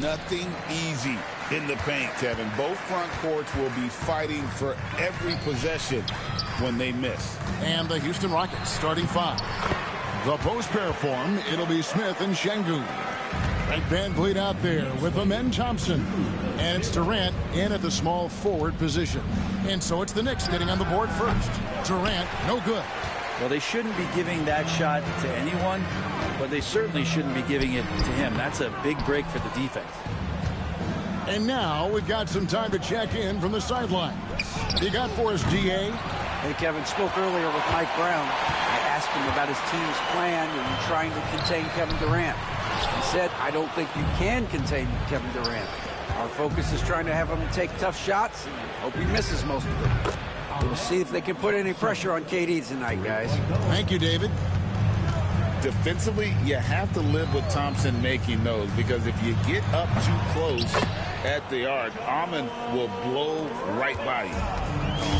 Nothing easy in the paint, Kevin. Both front courts will be fighting for every possession when they miss. And the Houston Rockets starting five. The post pair form, it'll be Smith and Şengün. Frank VanVleet out there with Amen Thompson. And it's Durant in at the small forward position. And so it's the Knicks getting on the board first. Durant, no good. Well, they shouldn't be giving that shot to anyone, but they certainly shouldn't be giving it to him. That's a big break for the defense. And now we've got some time to check in from the sideline. You got for us, DA? Hey, Kevin, spoke earlier with Mike Brown. I asked him about his team's plan in trying to contain Kevin Durant. He said, I don't think you can contain Kevin Durant. Our focus is trying to have him take tough shots and hope he misses most of them. We'll see if they can put any pressure on KD tonight, guys. Thank you, David. Defensively, you have to live with Thompson making those, because if you get up too close at the arc, Amen will blow right by you.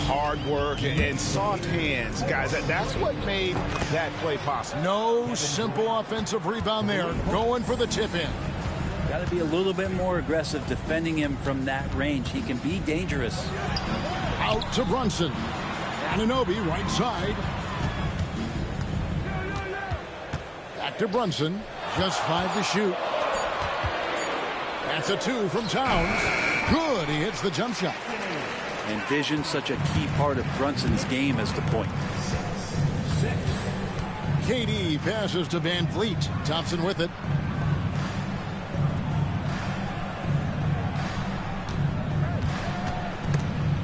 Hard work and soft hands, guys. That's what made that play possible. No simple offensive rebound there. Going for the tip-in. Got to be a little bit more aggressive defending him from that range. He can be dangerous. Out to Brunson. Anunoby, right side. Back to Brunson. Just 5 to shoot. That's a 2 from Towns. Good. He hits the jump shot. And vision, such a key part of Brunson's game as the point. KD passes to VanVleet. Thompson with it.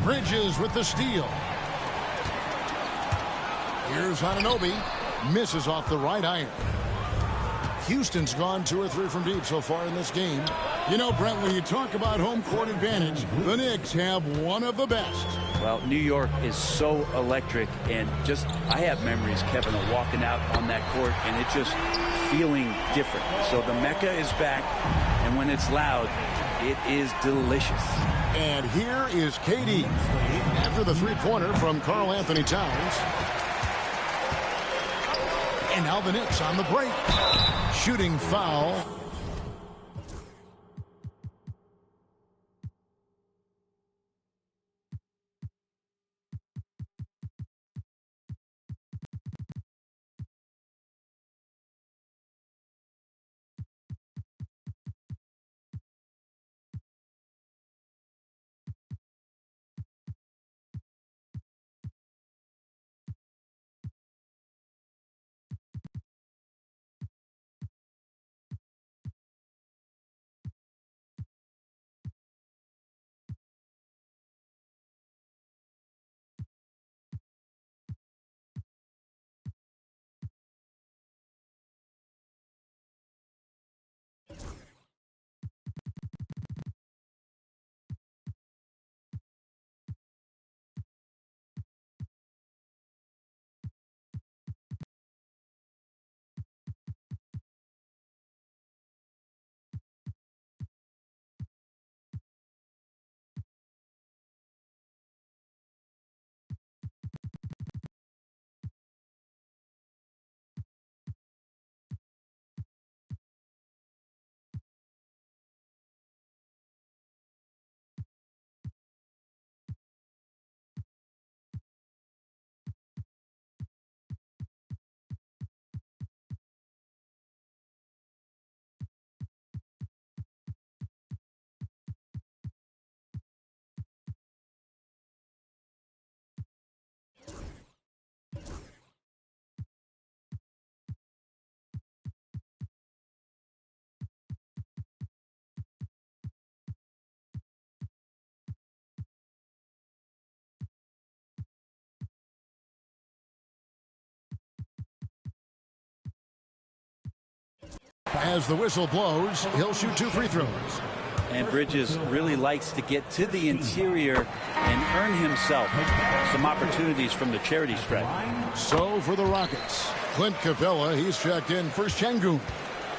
Bridges with the steal. Here's Anunoby. Misses off the right iron. Houston's gone 2 or 3 from deep so far in this game. You know, Brent, when you talk about home court advantage, the Knicks have one of the best. Well, New York is so electric, and just, I have memories, Kevin, of walking out on that court and it just feeling different. So the Mecca is back, and when it's loud, it is delicious. And here is KD after the three-pointer from Karl Anthony Towns. And now the Knicks on the break. Shooting foul. As the whistle blows, he'll shoot 2 free throws. And Bridges really likes to get to the interior and earn himself some opportunities from the charity stripe. So for the Rockets, Clint Capella, he's checked in for Şengün.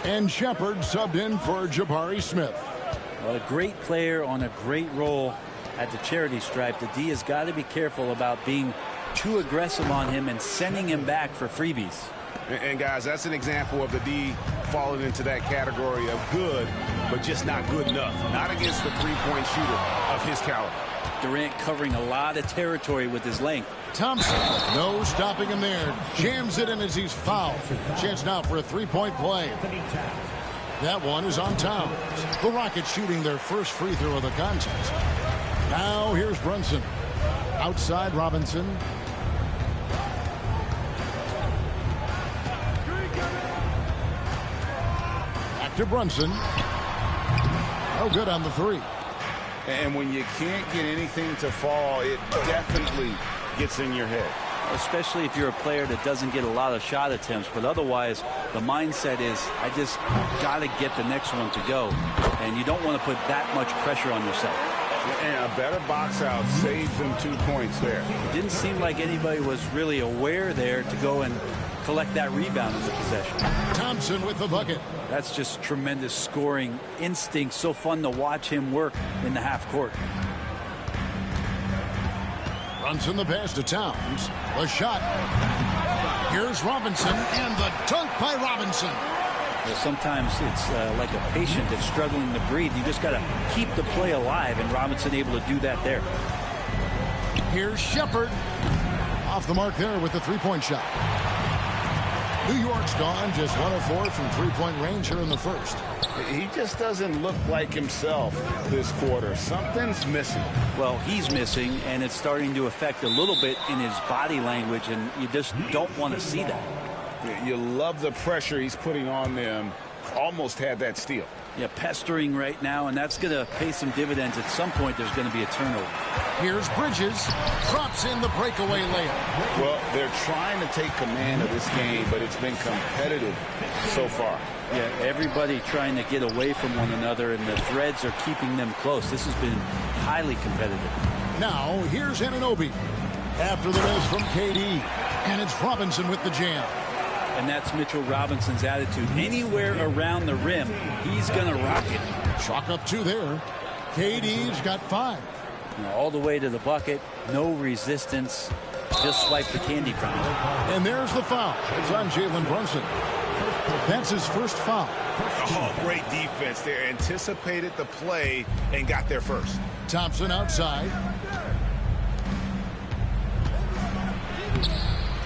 And Shepard subbed in for Jabari Smith. Well, a great player on a great role at the charity stripe. The D has got to be careful about being too aggressive on him and sending him back for freebies. And guys, that's an example of the D falling into that category of good but just not good enough. Not against the three-point shooter of his caliber. Durant covering a lot of territory with his length. Thompson, no stopping him there. Jams it in as he's fouled. Chance now for a three-point play. That one is on Towns. The Rockets shooting their first free throw of the contest. Now here's Brunson. Outside Robinson. Back to Brunson. No good on the three. And when you can't get anything to fall, it definitely gets in your head. Especially if you're a player that doesn't get a lot of shot attempts. But otherwise, the mindset is, I just got to get the next one to go. And you don't want to put that much pressure on yourself. And a better box out saves them 2 points there. It didn't seem like anybody was really aware there to go and collect that rebound as a possession. Thompson with the bucket. That's just tremendous scoring instinct. So fun to watch him work in the half court. Brunson the pass to Towns. A shot. Here's Robinson and the dunk by Robinson. Sometimes it's like a patient that's struggling to breathe. You just got to keep the play alive, and Robinson able to do that there. Here's Shepard. Off the mark there with the three-point shot. New York's gone just 1 of 4 from three-point range here in the first. He just doesn't look like himself this quarter. Something's missing. Well, he's missing, and it's starting to affect a little bit in his body language, and you just don't want to see that. You love the pressure he's putting on them. Almost had that steal. Yeah, pestering right now, and that's going to pay some dividends. At some point, there's going to be a turnover. Here's Bridges. Drops in the breakaway layup. Well, they're trying to take command of this game, but it's been competitive so far. Yeah, everybody trying to get away from one another, and the threads are keeping them close. This has been highly competitive. Now, here's Anunoby. After the miss from KD. And it's Robinson with the jam. And that's Mitchell Robinson's attitude. Anywhere around the rim, he's going to rock it. Chalk up 2 there. KD's got 5. All the way to the bucket. No resistance. Just swipe the candy from it. And there's the foul. It's on Jalen Brunson. That's his first foul. Oh, great defense there. Anticipated the play and got there first. Thompson outside.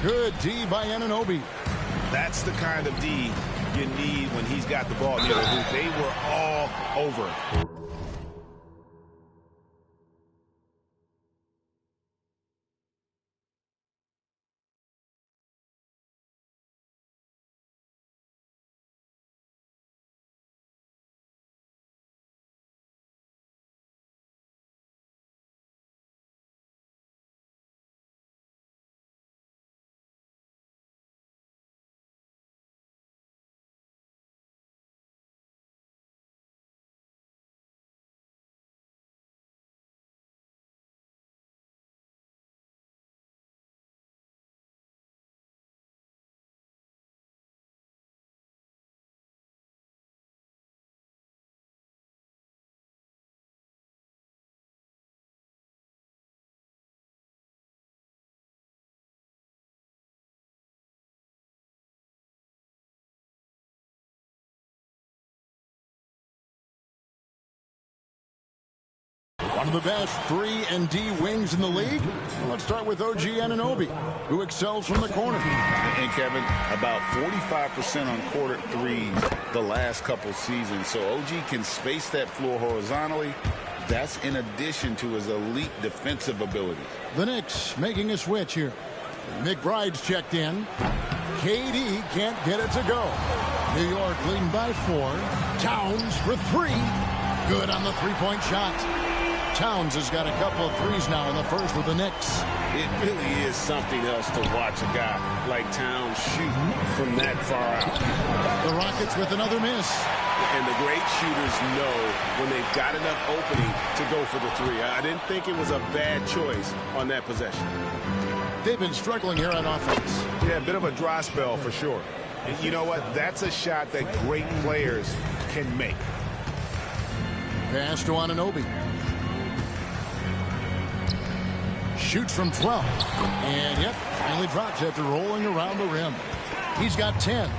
Good D by Anunoby. That's the kind of D you need when he's got the ball near the hoop. They were all over. One of the best 3 and D wings in the league. Let's start with OG Anunoby, who excels from the corner. And Kevin, about 45% on quarter threes the last couple seasons. So OG can space that floor horizontally. That's in addition to his elite defensive ability. The Knicks making a switch here. McBride's checked in. KD can't get it to go. New York leading by 4. Towns for 3. Good on the three-point shot. Towns has got a couple of threes now in the first with the Knicks. It really is something else to watch a guy like Towns shoot from that far out. The Rockets with another miss. And the great shooters know when they've got enough opening to go for the 3. I didn't think it was a bad choice on that possession. They've been struggling here on offense. Yeah, a bit of a dry spell for sure. And you know what? That's a shot that great players can make. Pass to Anunoby. Shoots from 12. And yep, finally drops after rolling around the rim. He's got 10.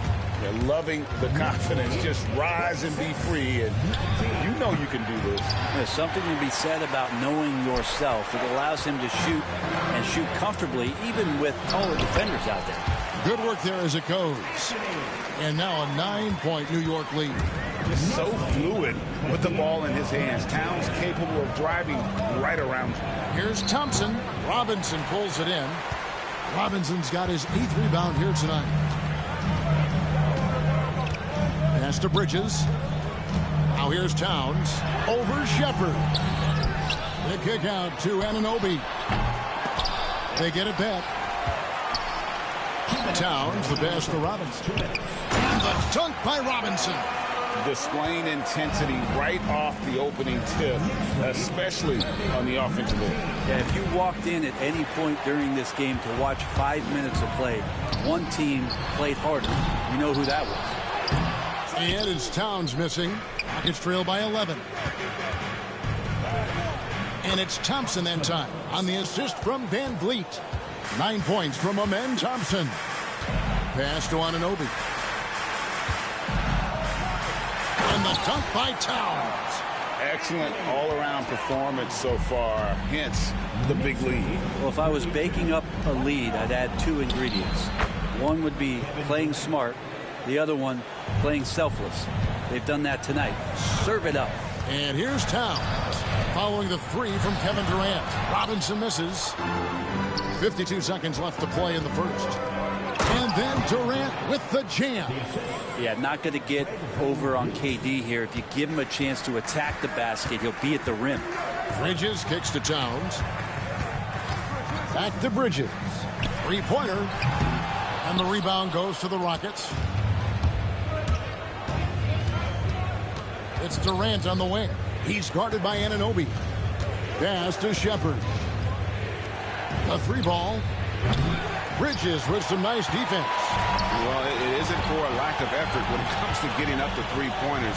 They're loving the confidence. Just rise and be free, and you know you can do this. There's something to be said about knowing yourself. It allows him to shoot and shoot comfortably, even with taller defenders out there. Good work there as it goes. And now a 9-point New York lead. Just so fluid with the ball in his hands. Towns capable of driving right around you. Here's Thompson. Robinson pulls it in. Robinson's got his 8th rebound here tonight. Pass to Bridges. Now here's Towns. Over Shepard. The kick out to Anunoby. They get it back. Towns, the pass to Robinson. And the dunk by Robinson. Displaying intensity right off the opening tip, especially on the offensive end. Yeah, if you walked in at any point during this game to watch 5 minutes of play, one team played harder. You know who that was. And it's Towns missing. Rockets trail by 11. And it's Thompson that time on the assist from Van Vliet. 9 points from Amen Thompson. Pass to Anunoby. And the dunk by Towns. Excellent all-around performance so far, hence the big lead. Well, if I was baking up a lead, I'd add 2 ingredients. One would be playing smart. The other one, playing selfless. They've done that tonight. Serve it up. And here's Towns following the 3 from Kevin Durant. Robinson misses. 52 seconds left to play in the first. And then Durant with the jam. Yeah, not going to get over on KD here. If you give him a chance to attack the basket, he'll be at the rim. Bridges kicks to Towns. Back to Bridges. 3-pointer. And the rebound goes to the Rockets. It's Durant on the wing. He's guarded by Anunoby. Pass to Shepard. The 3-ball. Bridges with some nice defense. Well, it isn't for a lack of effort when it comes to getting up to 3-pointers,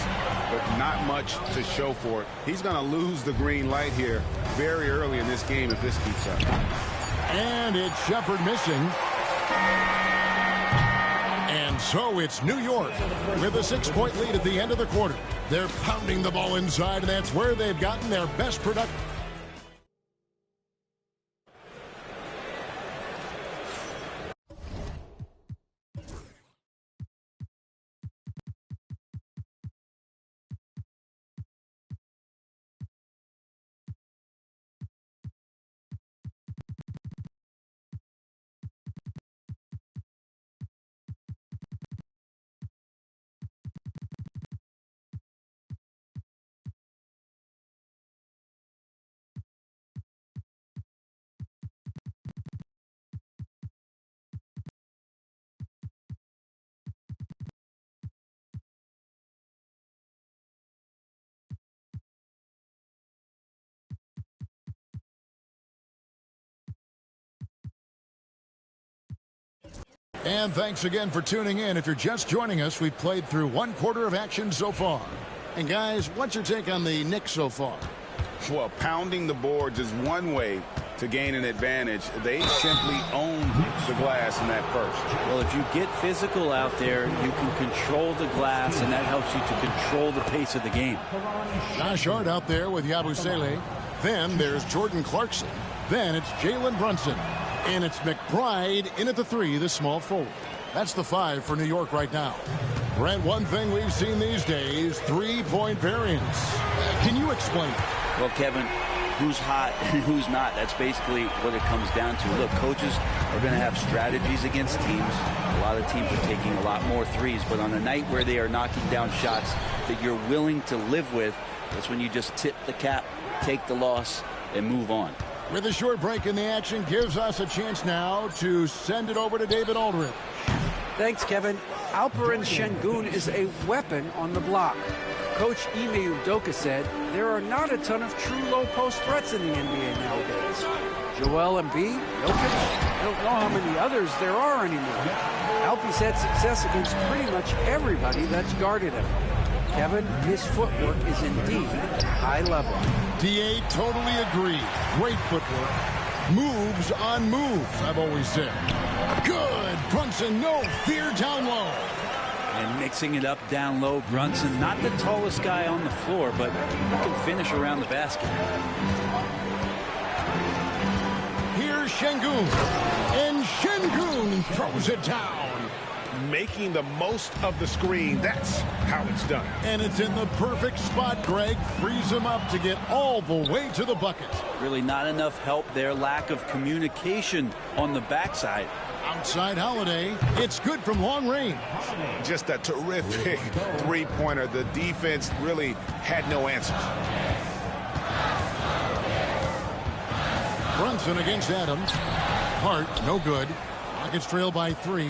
but not much to show for it. He's going to lose the green light here very early in this game if this keeps up. And it's Shepard missing. And so it's New York with a 6-point lead at the end of the quarter. They're pounding the ball inside, and that's where they've gotten their best production. And thanks again for tuning in. If you're just joining us, we've played through 1 quarter of action so far. And guys, what's your take on the Knicks so far? Well, pounding the boards is one way to gain an advantage. They simply owned the glass in that first. Well, if you get physical out there, you can control the glass, and that helps you to control the pace of the game. Josh Hart out there with Yabusele. Then there's Jordan Clarkson. Then it's Jalen Brunson. And it's McBride in at the 3, the small forward. That's the 5 for New York right now. Brent, one thing we've seen these days, 3-point variance. Can you explain it? Well, Kevin, who's hot and who's not, that's basically what it comes down to. Look, coaches are going to have strategies against teams. A lot of teams are taking a lot more threes, but on a night where they are knocking down shots that you're willing to live with, that's when you just tip the cap, take the loss, and move on. With a short break in the action, gives us a chance now to send it over to David Aldridge. Thanks, Kevin. Alperen Şengün is a weapon on the block. Coach Ime Udoka said there are not a ton of true low-post threats in the NBA nowadays. Joel Embiid, Jokic, I don't know how many others there are anymore. Alpie's had success against pretty much everybody that's guarded him. Kevin, his footwork is indeed high level. DA totally agree. Great footwork. Moves on moves, I've always said. Good. Brunson, no fear down low. And mixing it up down low, Brunson, not the tallest guy on the floor, but he can finish around the basket. Here's Şengün, and Şengün throws it down. Making the most of the screen. That's how it's done. And it's in the perfect spot. Greg frees him up to get all the way to the bucket. Really not enough help there. Lack of communication on the backside. Outside Holiday. It's good from long range. Just a terrific three-pointer. The defense really had no answers. Brunson against Adams. Hart, no good. Rockets trail by 3.